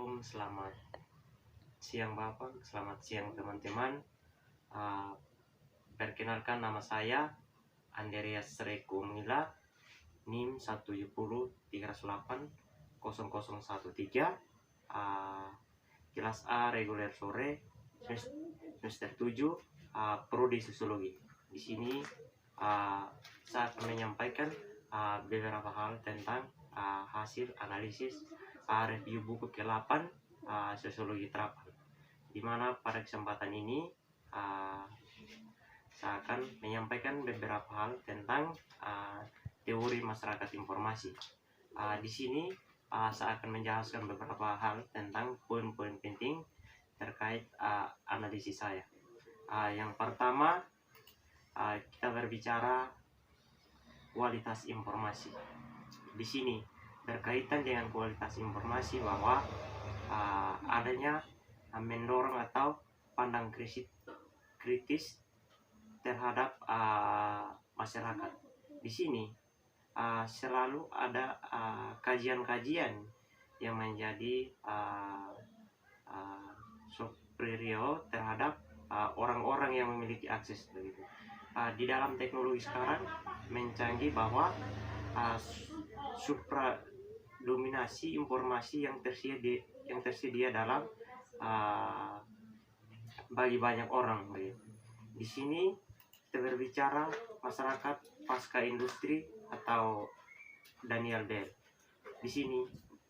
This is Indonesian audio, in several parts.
Assalamualaikum, selamat siang Bapak, selamat siang teman-teman. Perkenalkan, nama saya Andreas Reko Mila, NIM 17030080013, kelas A reguler sore, semester 7, prodi sosiologi. Di sini saya akan menyampaikan beberapa hal tentang hasil analisis review buku ke-8 sosiologi terapan, di mana pada kesempatan ini saya akan menyampaikan beberapa hal tentang teori masyarakat informasi. Di sini saya akan menjelaskan beberapa hal tentang poin-poin penting terkait analisis saya. Yang pertama, kita berbicara kualitas informasi. Di sini berkaitan dengan kualitas informasi bahwa adanya mendorong atau pandang kritis terhadap masyarakat. Di sini selalu ada kajian-kajian yang menjadi superior terhadap orang-orang yang memiliki akses begitu. Di dalam teknologi sekarang mencanggih bahwa dominasi informasi yang tersedia dalam bagi banyak orang. Di sini kita berbicara masyarakat pasca industri atau Daniel Bell. Di sini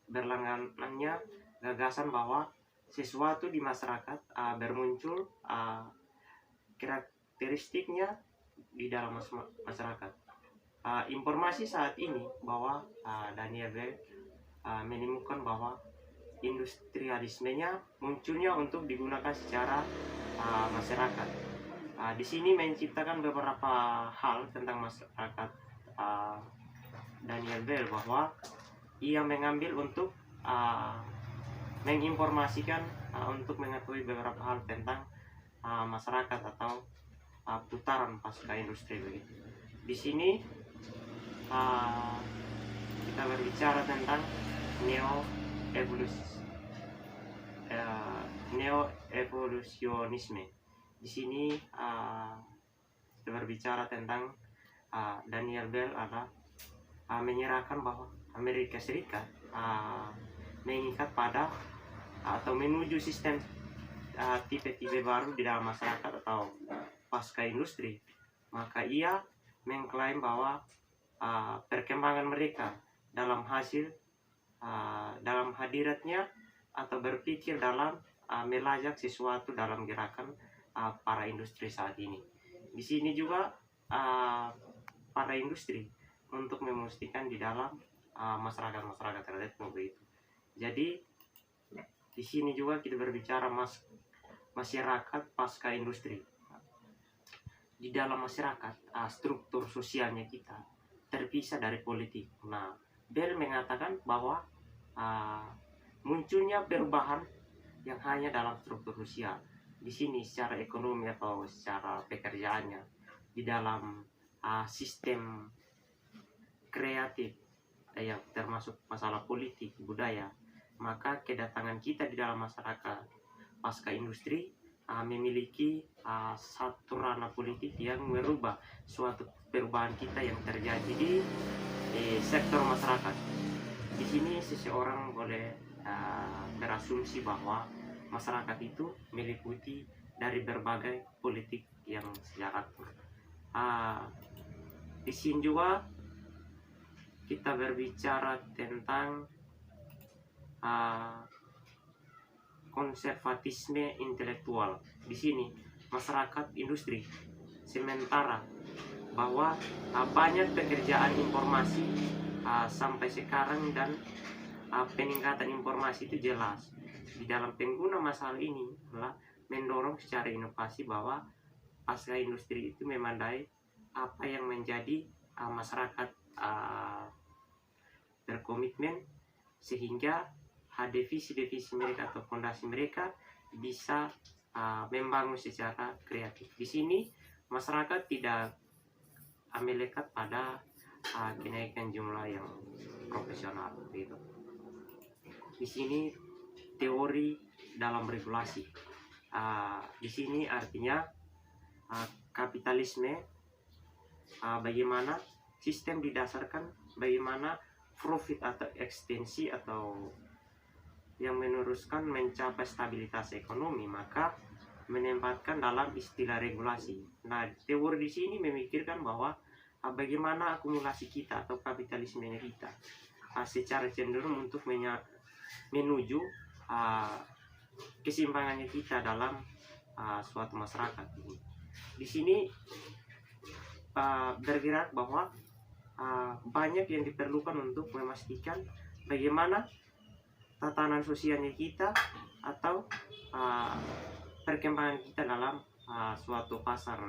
berlangganannya gagasan bahwa sesuatu di masyarakat bermuncul karakteristiknya di dalam masyarakat. Informasi saat ini bahwa Daniel Bell menemukan bahwa industrialismenya munculnya untuk digunakan secara masyarakat. Di sini menciptakan beberapa hal tentang masyarakat Daniel Bell, bahwa ia mengambil untuk menginformasikan untuk mengetahui beberapa hal tentang masyarakat atau putaran pasca industri begitu. Di sini kita berbicara tentang neo-evolusionisme. Di sini kita berbicara tentang Daniel Bell adalah menyerahkan bahwa Amerika Serikat mengikat pada atau menuju sistem tipe-tipe baru di dalam masyarakat atau pasca industri. Maka ia mengklaim bahwa perkembangan mereka dalam hadiratnya atau berpikir dalam melajak sesuatu dalam gerakan para industri saat ini. Di sini juga para industri untuk memastikan di dalam masyarakat tertentu begitu. Jadi di sini juga kita berbicara masyarakat pasca industri. Di dalam masyarakat struktur sosialnya kita terpisah dari politik. Nah, Bell mengatakan bahwa munculnya perubahan yang hanya dalam struktur sosial. Di sini secara ekonomi atau secara pekerjaannya, di dalam sistem kreatif yang termasuk masalah politik, budaya, maka kedatangan kita di dalam masyarakat pasca industri memiliki satu ranah politik yang merubah suatu perubahan kita yang terjadi di sektor masyarakat. Di sini seseorang boleh berasumsi bahwa masyarakat itu meliputi dari berbagai politik yang sejarat. Di sini juga kita berbicara tentang konservatisme intelektual. Di sini masyarakat industri sementara bahwa banyak pekerjaan informasi sampai sekarang dan peningkatan informasi itu jelas di dalam pengguna masalah ini adalah mendorong secara inovasi bahwa pasca industri itu memandai apa yang menjadi masyarakat berkomitmen, sehingga divisi-divisi mereka atau fondasi mereka bisa membangun secara kreatif. Di sini masyarakat tidak melekat pada kenaikan jumlah yang profesional gitu. Di sini teori dalam regulasi. Di sini artinya kapitalisme, bagaimana sistem didasarkan bagaimana profit atau ekstensi atau yang meneruskan mencapai stabilitas ekonomi, maka menempatkan dalam istilah regulasi. Nah, teori di sini memikirkan bahwa bagaimana akumulasi kita atau kapitalisme kita secara cenderung untuk menuju keseimbangannya kita dalam suatu masyarakat ini. Di sini bergerak bahwa banyak yang diperlukan untuk memastikan bagaimana tatanan sosialnya kita atau perkembangan kita dalam suatu pasar.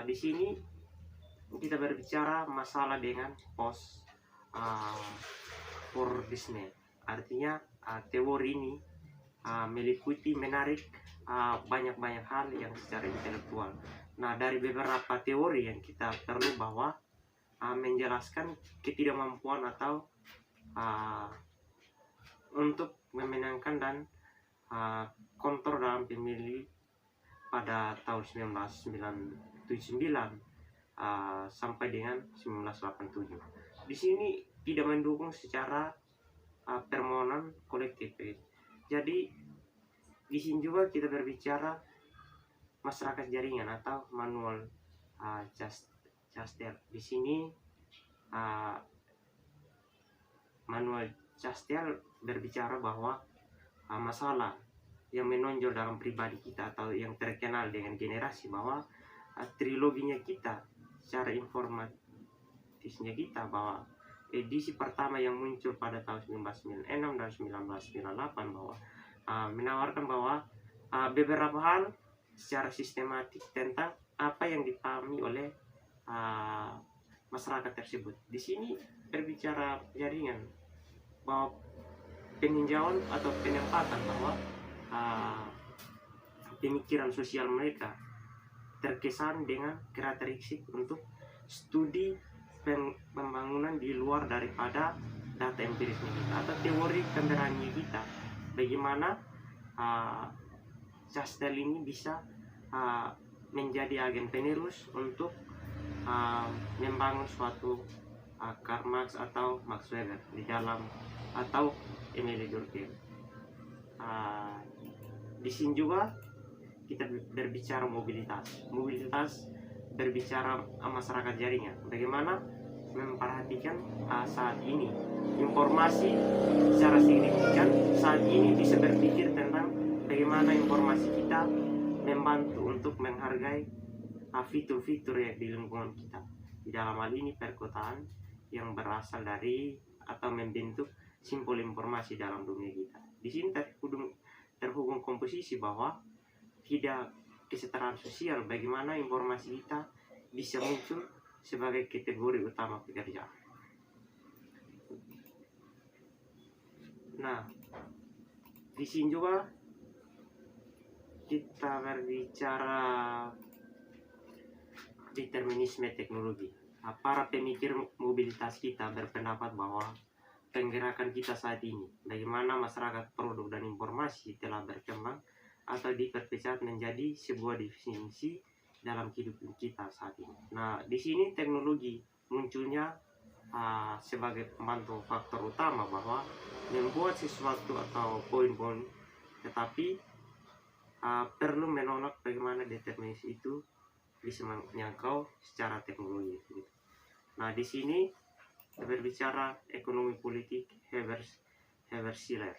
Di sini kita berbicara masalah dengan post Fordisme. Artinya teori ini meliputi menarik banyak-banyak hal yang secara intelektual. Nah, dari beberapa teori yang kita perlu bahwa menjelaskan ketidakmampuan atau untuk memenangkan dan kontrol dalam pemilu pada tahun 1979 sampai dengan 1987. Di sini tidak mendukung secara permohonan kolektif. Jadi di sini juga kita berbicara masyarakat jaringan atau manual Chastel. Di sini manual Chastel berbicara bahwa masalah yang menonjol dalam pribadi kita atau yang terkenal dengan generasi, bahwa triloginya kita secara informatisnya kita, bahwa edisi pertama yang muncul pada tahun 1996 dan 1998 bahwa menawarkan bahwa beberapa hal secara sistematik tentang apa yang dipahami oleh masyarakat tersebut. Di sini berbicara jaringan, bahwa peninjauan atau penempatan bahwa pemikiran sosial mereka terkesan dengan karakteristik untuk studi pembangunan di luar daripada data empirisnya kita atau teori pemberani kita. Bagaimana Chastel ini bisa menjadi agen penerus untuk membangun suatu Karl Marx atau Max Weber di dalam atau Emile Durkheim. Di sini juga kita berbicara mobilitas. Mobilitas berbicara masyarakat jaringan. Bagaimana memperhatikan saat ini informasi secara signifikan saat ini bisa berpikir tentang bagaimana informasi kita membantu untuk menghargai fitur-fitur yang di lingkungan kita. Di dalam hal ini perkotaan yang berasal dari atau membentuk simpul informasi dalam dunia kita. Di sini terhubung komposisi bahwa tidak kesetaraan sosial, bagaimana informasi kita bisa muncul sebagai kategori utama pekerjaan. Nah, di sini juga kita berbicara determinisme teknologi. Para pemikir mobilitas kita berpendapat bahwa penggerakan kita saat ini, bagaimana masyarakat produk dan informasi telah berkembang atau diperpecah menjadi sebuah definisi dalam kehidupan kita saat ini. Nah, di sini teknologi munculnya sebagai pembantu faktor utama bahwa membuat sesuatu atau poin-poin, tetapi perlu menolak bagaimana determinis itu bisa menyangkau secara teknologi. Nah, di sini berbicara ekonomi politik Herbert Schiller.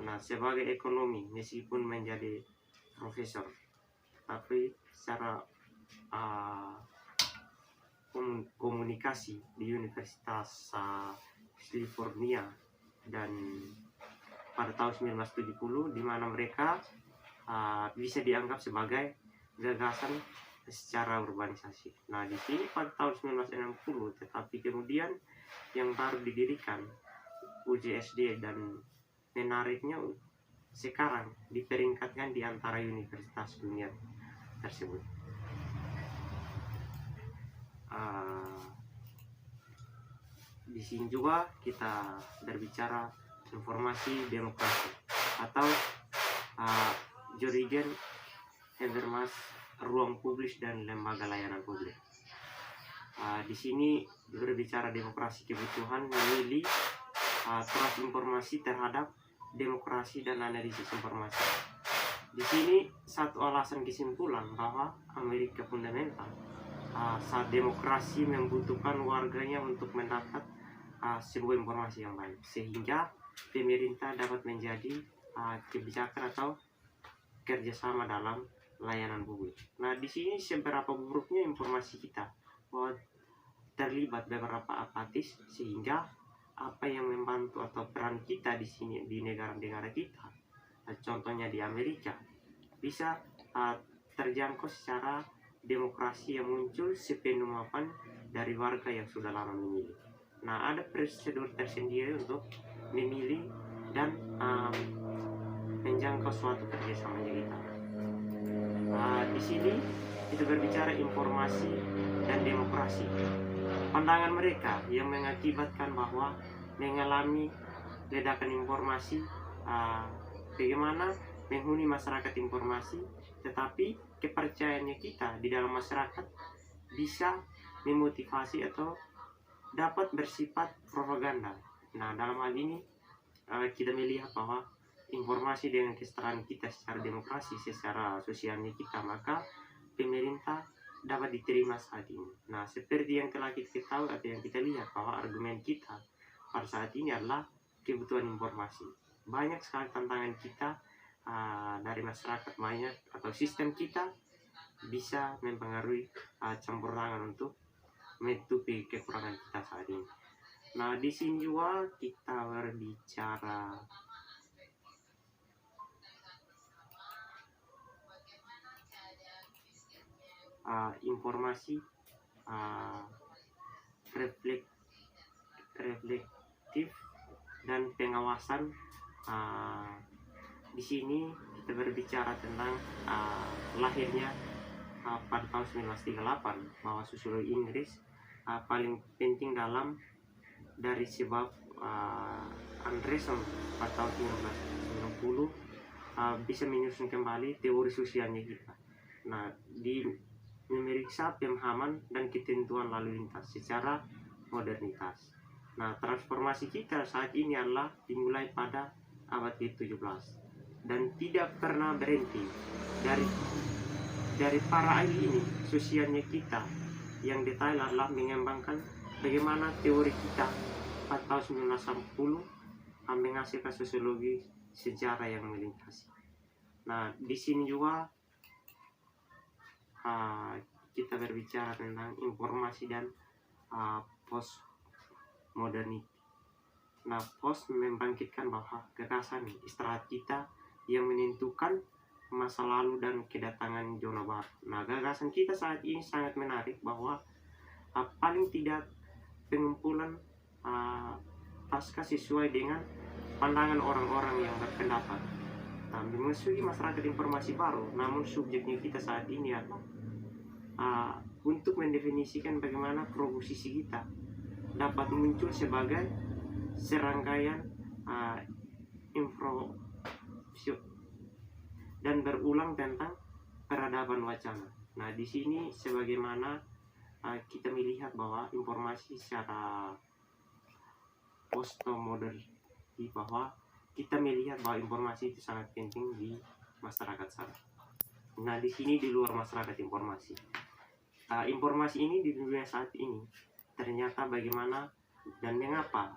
Nah, sebagai ekonomi meskipun menjadi profesor, tapi secara komunikasi di Universitas California dan pada tahun 1970, di mana mereka bisa dianggap sebagai gagasan secara urbanisasi. Nah, di sini pada tahun 1960, tetapi kemudian yang baru didirikan UJSD, dan menariknya sekarang diperingkatkan di antara universitas dunia tersebut. Di sini juga kita berbicara informasi demokrasi. atau Jurigen Habermas, ruang publik dan lembaga layanan publik. Di sini berbicara demokrasi kebutuhan memilih trust informasi terhadap demokrasi dan analisis informasi. Di sini satu alasan kesimpulan bahwa Amerika fundamental saat demokrasi membutuhkan warganya untuk mendapat sebuah informasi yang baik, sehingga pemerintah dapat menjadi kebijakan atau kerjasama dalam layanan publik. Nah, di sini seberapa buruknya informasi kita, bahwa terlibat beberapa apatis, sehingga apa yang membantu atau peran kita di sini di negara-negara kita, contohnya di Amerika, bisa terjangkau secara demokrasi yang muncul sepenuh mapan dari warga yang sudah lama memilih. Nah, ada prosedur tersendiri untuk memilih dan menjangkau suatu kerjasama kita. Di sini kita berbicara informasi dan demokrasi. Pandangan mereka yang mengakibatkan bahwa mengalami ledakan informasi, bagaimana menghuni masyarakat informasi, tetapi kepercayaannya kita di dalam masyarakat bisa memotivasi atau dapat bersifat propaganda. Nah, dalam hal ini kita melihat bahwa informasi dengan kesetaraan kita secara demokrasi, secara sosialnya kita, maka pemerintah dapat diterima saat ini. Nah, seperti yang telah kita ketahui atau yang kita lihat, bahwa argumen kita pada saat ini adalah kebutuhan informasi. Banyak sekali tantangan kita dari masyarakat, banyak atau sistem kita bisa mempengaruhi campur tangan untuk menutupi kekurangan kita saat ini. Nah, di sini juga kita berbicara informasi reflektif dan pengawasan. Di sini kita berbicara tentang lahirnya pada tahun 1938, bahwa sosiologi Inggris paling penting dari sebab Anderson pada tahun 1990 bisa menyusun kembali teori sosialnya kita. Nah, di memeriksa pemahaman dan ketentuan lalu lintas secara modernitas. Nah, transformasi kita saat ini adalah dimulai pada abad ke-17 dan tidak pernah berhenti. Dari para ahli ini, sosialnya kita yang detail adalah mengembangkan bagaimana teori kita pada tahun 1910 menghasilkan sosiologi sejarah yang melintasi. Nah, di sini juga kita berbicara tentang informasi dan postmodernity. Nah, post membangkitkan bahwa gagasan istirahat kita yang menentukan masa lalu dan kedatangan zona baru. Nah, gagasan kita saat ini sangat menarik, bahwa paling tidak pengumpulan pasca sesuai dengan pandangan orang-orang yang berpendapat. Nah, memasuki masyarakat informasi baru, namun subjeknya kita saat ini adalah untuk mendefinisikan bagaimana proposisi kita dapat muncul sebagai serangkaian informasi dan berulang tentang peradaban wacana. Nah, di sini sebagaimana kita melihat bahwa informasi secara postmodern, bahwa kita melihat bahwa informasi itu sangat penting di masyarakat sana. Nah, di sini di luar masyarakat informasi, informasi ini di dunia saat ini ternyata bagaimana dan mengapa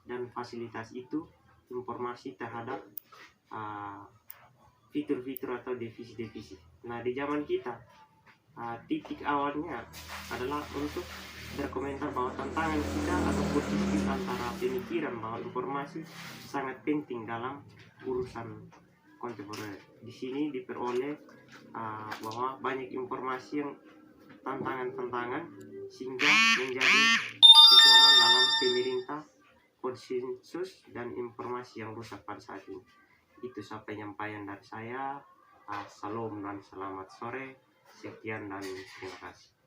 dan fasilitas itu informasi terhadap fitur-fitur atau divisi-divisi. Nah, di zaman kita titik awalnya adalah untuk berkomentar bahwa tantangan kita atau posisi antara pemikiran bahwa informasi sangat penting dalam urusan kontemporer. Di sini diperoleh bahwa banyak informasi yang tantangan-tantangan sehingga menjadi pedoman dalam pemerintah, konsensus dan informasi yang rusak pada saat ini. Itu penyampaian dari saya. Salam dan selamat sore. Sekian dan terima kasih.